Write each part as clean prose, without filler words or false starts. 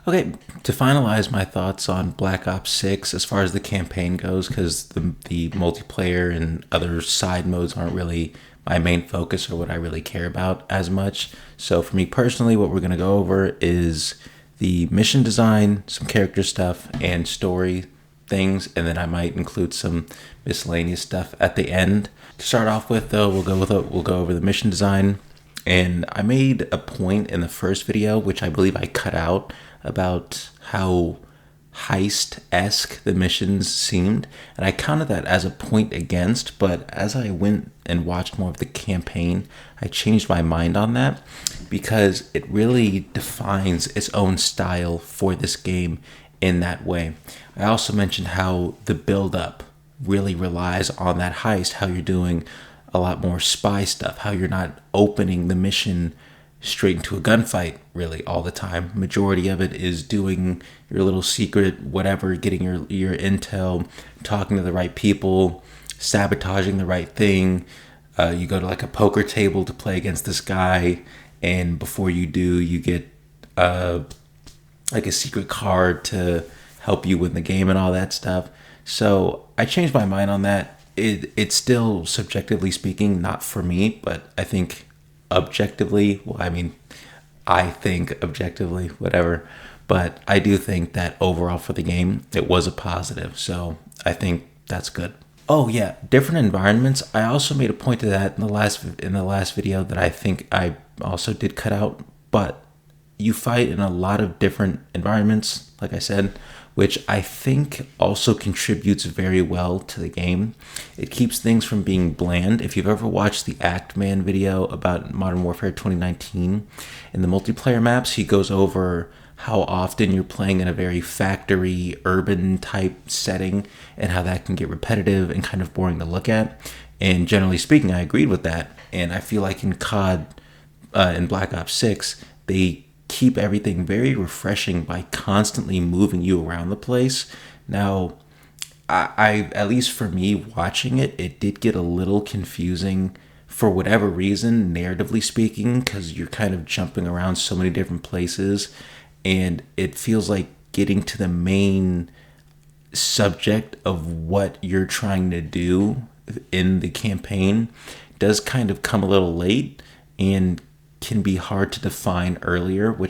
Okay, to finalize my thoughts on Black Ops 6 as far as the campaign goes, because the multiplayer and other side modes aren't really my main focus or what I really care about as much. So for me personally, what we're going to go over is the mission design, some character stuff, and story things, and then I might include some miscellaneous stuff at the end. To start off with, though, we'll go over the mission design. And I made a point in the first video, which I believe I cut out, about how heist-esque the missions seemed. And I counted that as a point against, but as I went and watched more of the campaign, I changed my mind on that because it really defines its own style for this game in that way. I also mentioned how the build-up really relies on that heist, how you're doing a lot more spy stuff, how you're not opening the mission straight into a gunfight really all the time. Majority of it is doing your little secret whatever, getting your intel, talking to the right people, sabotaging the right thing. You go to like a poker table to play against this guy, and before you do, you get like a secret card to help you win the game and all that stuff. So I changed my mind on that. It's still, subjectively speaking, not for me, but I think objectively, I think objectively, whatever, but I do think that overall for the game, it was a positive. So I think that's good. Oh yeah, different environments. I also made a point to that in the last video that I think I also did cut out, but you fight in a lot of different environments, like I said, which I think also contributes very well to the game. It keeps things from being bland. If you've ever watched the Act Man video about Modern Warfare 2019, in the multiplayer maps, he goes over how often you're playing in a very factory, urban type setting, and how that can get repetitive and kind of boring to look at. And generally speaking, I agreed with that. And I feel like in COD, in Black Ops 6, they keep everything very refreshing by constantly moving you around the place. Now, I at least for me watching it, it did get a little confusing for whatever reason, narratively speaking, because you're kind of jumping around so many different places, and it feels like getting to the main subject of what you're trying to do in the campaign does kind of come a little late and can be hard to define earlier in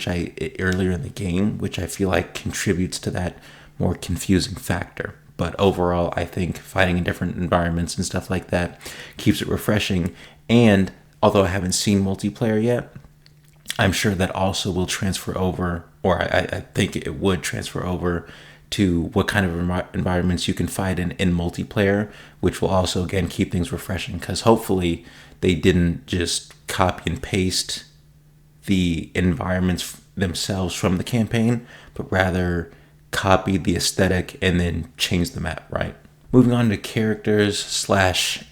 the game, which I feel like contributes to that more confusing factor. But overall, I think fighting in different environments and stuff like that keeps it refreshing. And although I haven't seen multiplayer yet, I'm sure that also will transfer over, or I think it would transfer over to what kind of environments you can fight in multiplayer, which will also, again, keep things refreshing, because hopefully they didn't just copy and paste the environments themselves from the campaign, but rather copied the aesthetic and then changed the map, right? Moving on to characters slash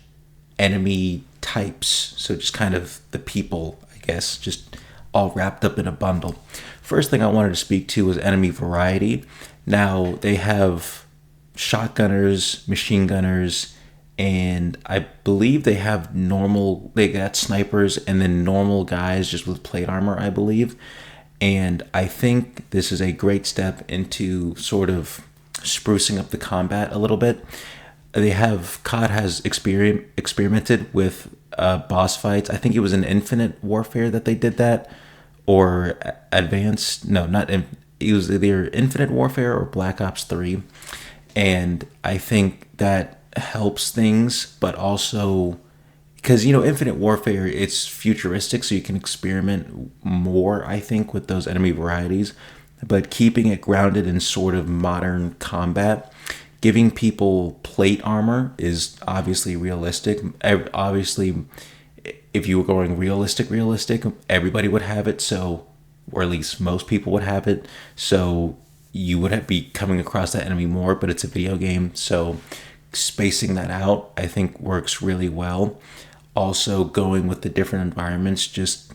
enemy types. So just kind of the people, I guess, just all wrapped up in a bundle. First thing I wanted to speak to was enemy variety. Now, they have shotgunners, machine gunners, and I believe they got snipers and then normal guys just with plate armor, I believe. And I think this is a great step into sort of sprucing up the combat a little bit. COD has experimented with boss fights. I think it was in Infinite Warfare that they did that, or Advanced. No, it was either Infinite Warfare or Black Ops 3. And I think that helps things, but also because, Infinite Warfare, it's futuristic, so you can experiment more, I think, with those enemy varieties, but keeping it grounded in sort of modern combat. Giving people plate armor is obviously realistic. Obviously, if you were going realistic, everybody would have it, so, or at least most people would have it, so you would be coming across that enemy more, but it's a video game, so spacing that out, I think, works really well. Also, going with the different environments, just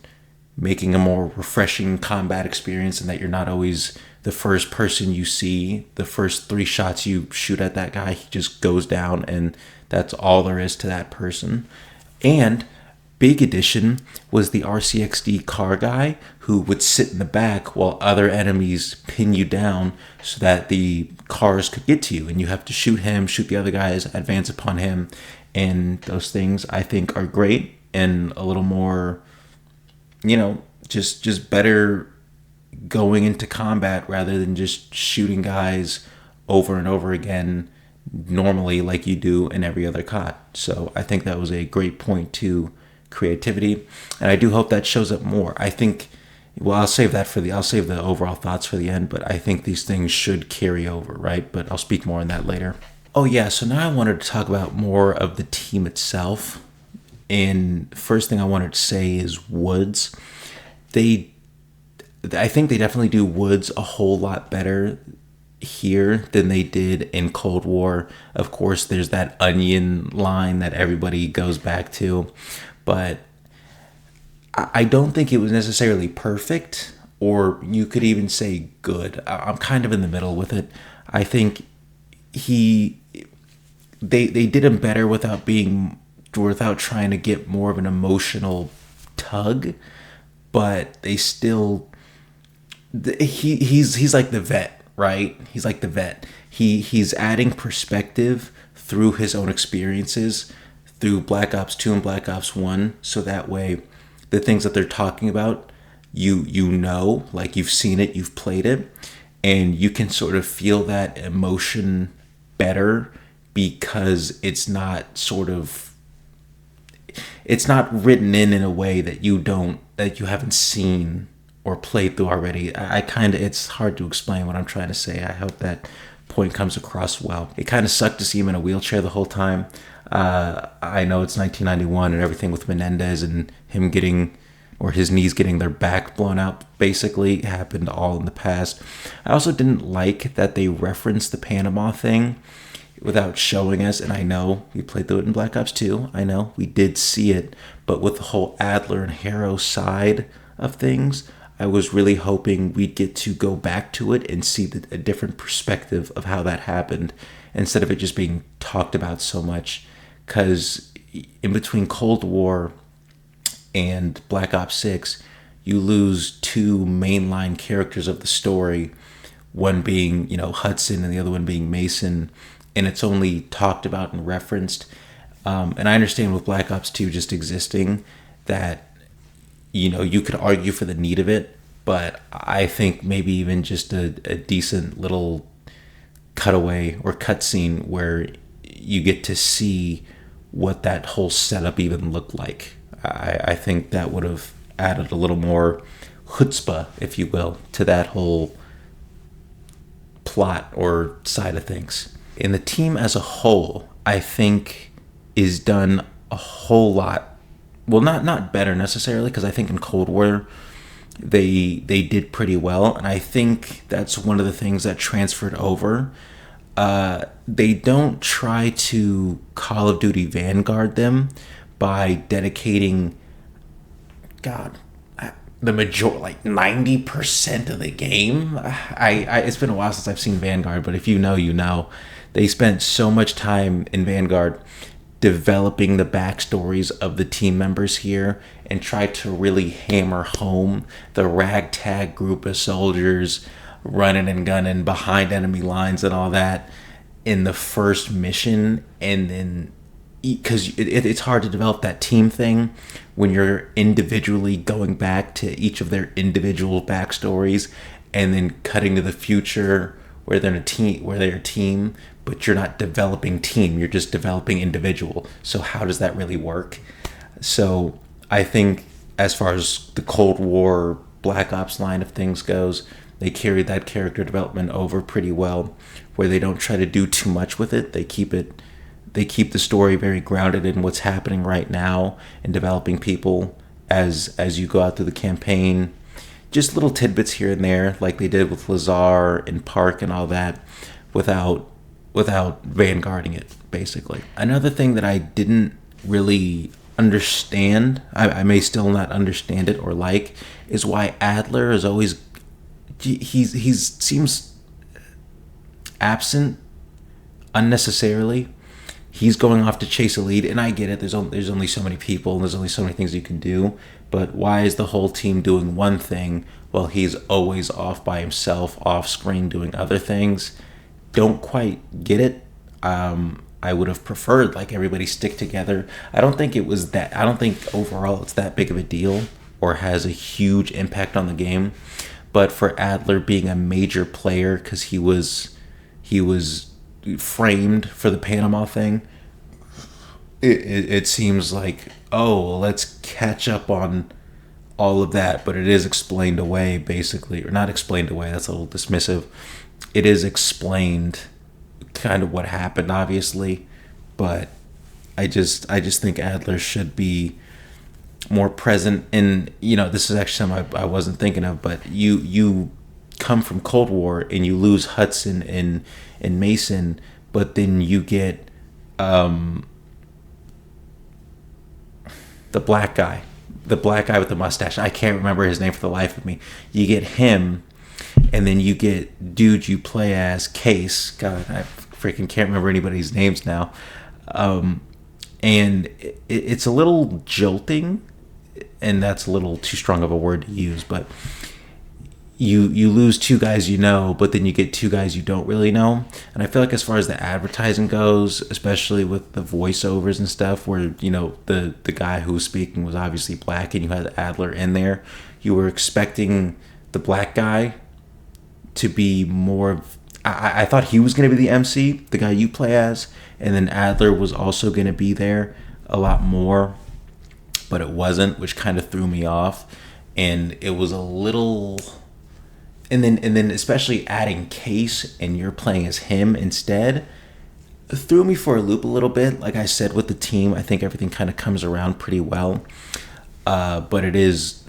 making a more refreshing combat experience, and that you're not always the first person you see. The first 3 shots you shoot at that guy, he just goes down, and that's all there is to that person. And big addition was the RCXD car guy who would sit in the back while other enemies pin you down so that the cars could get to you, and you have to shoot him, shoot the other guys, advance upon him. And those things I think are great and a little more, just better going into combat rather than just shooting guys over and over again normally like you do in every other COD. So I think that was a great point to creativity, and I do hope that shows up more. I think, well, I'll save the overall thoughts for the end, but I think these things should carry over, right? But I'll speak more on that later. Oh yeah, so now I wanted to talk about more of the team itself. And first thing I wanted to say is Woods. I think they definitely do Woods a whole lot better here than they did in Cold War. Of course, there's that onion line that everybody goes back to, but I don't think it was necessarily perfect, or you could even say good. I'm kind of in the middle with it. I think they did him better without trying to get more of an emotional tug, but they still he's like the vet, right? He's like the vet. He's adding perspective through his own experiences through Black Ops 2 and Black Ops 1, so that way the things that they're talking about, like you've seen it, you've played it, and you can sort of feel that emotion better because it's not written in a way that you haven't seen or played through already. It's hard to explain what I'm trying to say. I hope that point comes across well. It kind of sucked to see him in a wheelchair the whole time. I know it's 1991 and everything with Menendez and him his knees getting their back blown out basically happened all in the past. I also didn't like that they referenced the Panama thing without showing us, and I know we played through it in Black Ops 2. I know we did see it, but with the whole Adler and Harrow side of things, I was really hoping we'd get to go back to it and see a different perspective of how that happened instead of it just being talked about so much. Because in between Cold War and Black Ops 6, you lose two mainline characters of the story, one being, Hudson and the other one being Mason, and it's only talked about and referenced. And I understand with Black Ops 2 just existing that, you could argue for the need of it, but I think maybe even just a decent little cutaway or cutscene where you get to see what that whole setup even looked like. I think that would have added a little more chutzpah, if you will, to that whole plot or side of things. And the team as a whole, I think, is done a whole lot. Well, not better necessarily, because I think in Cold War they did pretty well, and I think that's one of the things that transferred over. They don't try to Call of Duty Vanguard them by dedicating, the majority, like 90% of the game. It's been a while since I've seen Vanguard, but if you know, they spent so much time in Vanguard developing the backstories of the team members here and tried to really hammer home the ragtag group of soldiers running and gunning behind enemy lines and all that in the first mission. And then because it's hard to develop that team thing when you're individually going back to each of their individual backstories and then cutting to the future where they're a team, but you're not developing team, you're just developing individual. So how does that really work? So I think as far as the Cold War Black Ops line of things goes, they carried that character development over pretty well, where they don't try to do too much with it. They keep the story very grounded in what's happening right now and developing people as you go out through the campaign. Just little tidbits here and there, like they did with Lazar and Park and all that, without vanguarding it, basically. Another thing that I didn't really understand, I may still not understand it or like, is why Adler is always, he's seems absent unnecessarily. he's going off to chase a lead, and I get it. There's only so many people, and there's only so many things you can do. But why is the whole team doing one thing while he's always off by himself, off screen, doing other things? Don't quite get it. I would have preferred like everybody stick together. I don't think it was that. I don't think overall it's that big of a deal or has a huge impact on the game. But for Adler being a major player because he was framed for the Panama thing, it seems like, oh, well, let's catch up on all of that. But it is explained away basically, or not explained away. That's a little dismissive. It is explained kind of what happened, obviously, but I just think Adler should be more present. And this is actually something I wasn't thinking of, but you come from Cold War and you lose Hudson and Mason, but then you get the black guy with the mustache. I can't remember his name for the life of me. You get him, and then you get dude you play as Case. God, I freaking can't remember anybody's names now. And it's a little jolting, and that's a little too strong of a word to use, but you lose two guys but then you get two guys you don't really know. And I feel like as far as the advertising goes, especially with the voiceovers and stuff, where the guy who was speaking was obviously black and you had Adler in there, you were expecting the black guy to be more of, I thought he was going to be the MC, the guy you play as, and then Adler was also going to be there a lot more, but it wasn't, which kind of threw me off. And it was a little, and then especially adding Case and you're playing as him instead, threw me for a loop a little bit. Like I said, with the team, I think everything kind of comes around pretty well, but it is,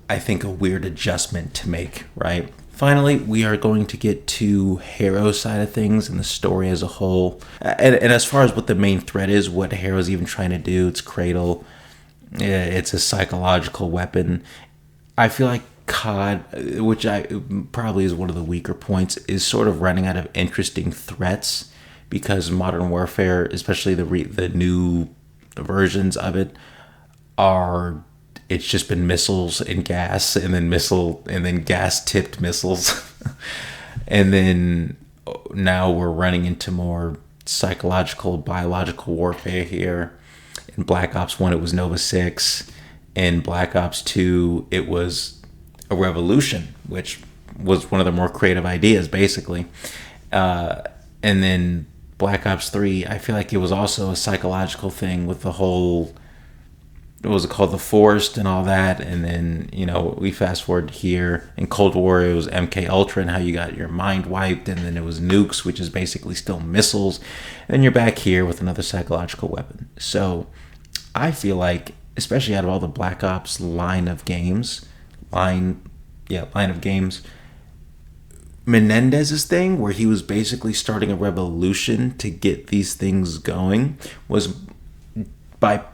I think, a weird adjustment to make, right? Finally, we are going to get to Harrow's side of things and the story as a whole. And as far as what the main threat is, what Harrow's even trying to do, it's Cradle. It's a psychological weapon. I feel like COD, which probably is one of the weaker points, is sort of running out of interesting threats because Modern Warfare, especially the new versions of it, it's just been missiles and gas, and then gas tipped missiles. And then now we're running into more psychological, biological warfare here. In Black Ops 1, it was Nova 6. In Black Ops 2, it was a revolution, which was one of the more creative ideas, basically. And then Black Ops 3, I feel like it was also a psychological thing with the whole, what was it called, the Forest and all that. And then we fast forward here in Cold War, it was MK Ultra and how you got your mind wiped, and then it was nukes, which is basically still missiles, and then you're back here with another psychological weapon. So I feel like, especially out of all the Black Ops line of games, Menendez's thing, where he was basically starting a revolution to get these things going, was by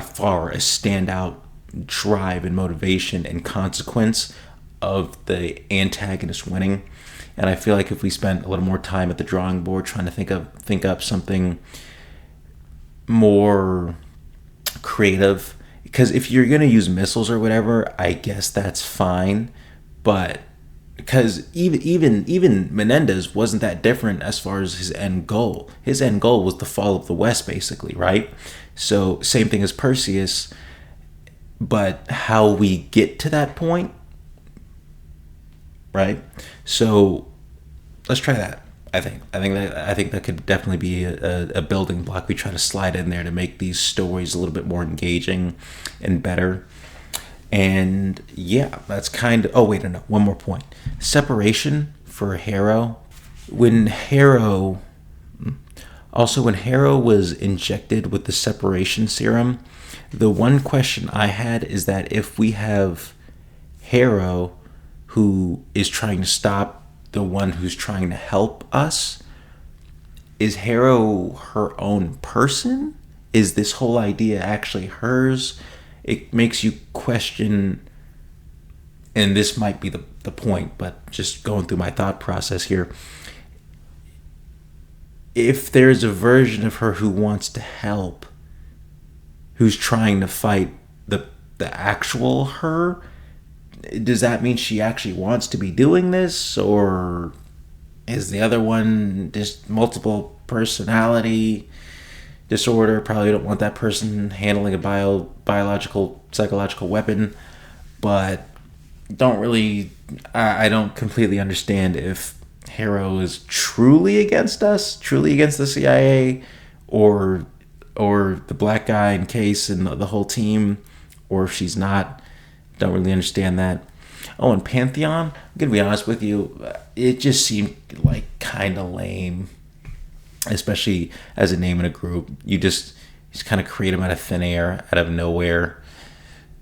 far a standout drive and motivation and consequence of the antagonist winning. And I feel like if we spent a little more time at the drawing board trying to think up something more creative, because if you're going to use missiles or whatever, I guess that's fine, but because even Menendez wasn't that different as far as his end goal. His end goal was the fall of the West, basically, right? So same thing as Perseus, but how we get to that point, right? So let's try that. I think that could definitely be a building block we try to slide in there to make these stories a little bit more engaging and better. And yeah, that's kind of, no, one more point. Separation for Harrow. When Harrow was injected with the separation serum, the one question I had is that if we have Harrow who is trying to stop the one who's trying to help us, is Harrow her own person? Is this whole idea actually hers? It makes you question, and this might be the point, but just going through my thought process here, if there's a version of her who wants to help, who's trying to fight the actual her, does that mean she actually wants to be doing this, or is the other one just multiple personality disorder? Probably don't want that person handling a biological, psychological weapon, but don't really. I don't completely understand if Harrow is truly against us, truly against the CIA, or the black guy in Case and the whole team, or if she's not. Don't really understand that. Oh, and Pantheon, I'm gonna be honest with you, it just seemed like kind of lame, especially as a name in a group. You just kind of create them out of thin air, out of nowhere.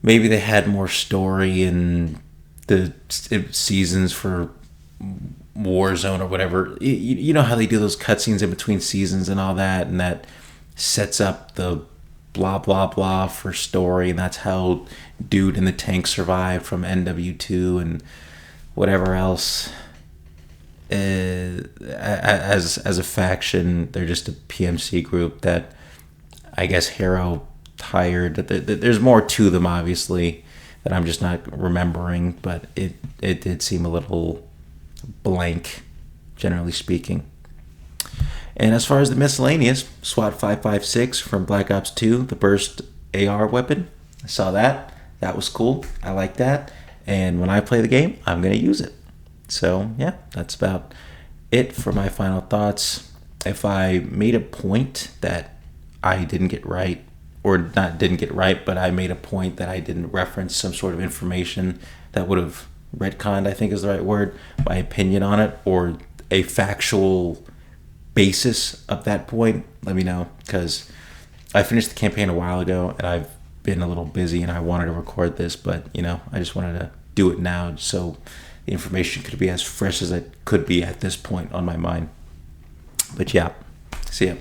Maybe they had more story in the seasons for Warzone or whatever. You know how they do those cutscenes in between seasons and all that, and that sets up the blah blah blah for story, and that's how dude in the tank survived from NW2 and whatever else. As a faction, they're just a PMC group that I guess Harrow hired. There's more to them, obviously, that I'm just not remembering, but it did seem a little blank, generally speaking. And as far as the miscellaneous, SWAT 556 from Black Ops 2, the burst AR weapon, I saw that. That was cool. I like that. And when I play the game, I'm going to use it. So, yeah, that's about it for my final thoughts. If I made a point that I didn't get right, or not didn't get right, but I made a point that I didn't reference some sort of information that would have retconned, I think is the right word, my opinion on it, or a factual basis of that point, let me know, because I finished the campaign a while ago and I've been a little busy and I wanted to record this, but I just wanted to do it now so the information could be as fresh as it could be at this point on my mind. But yeah, see ya.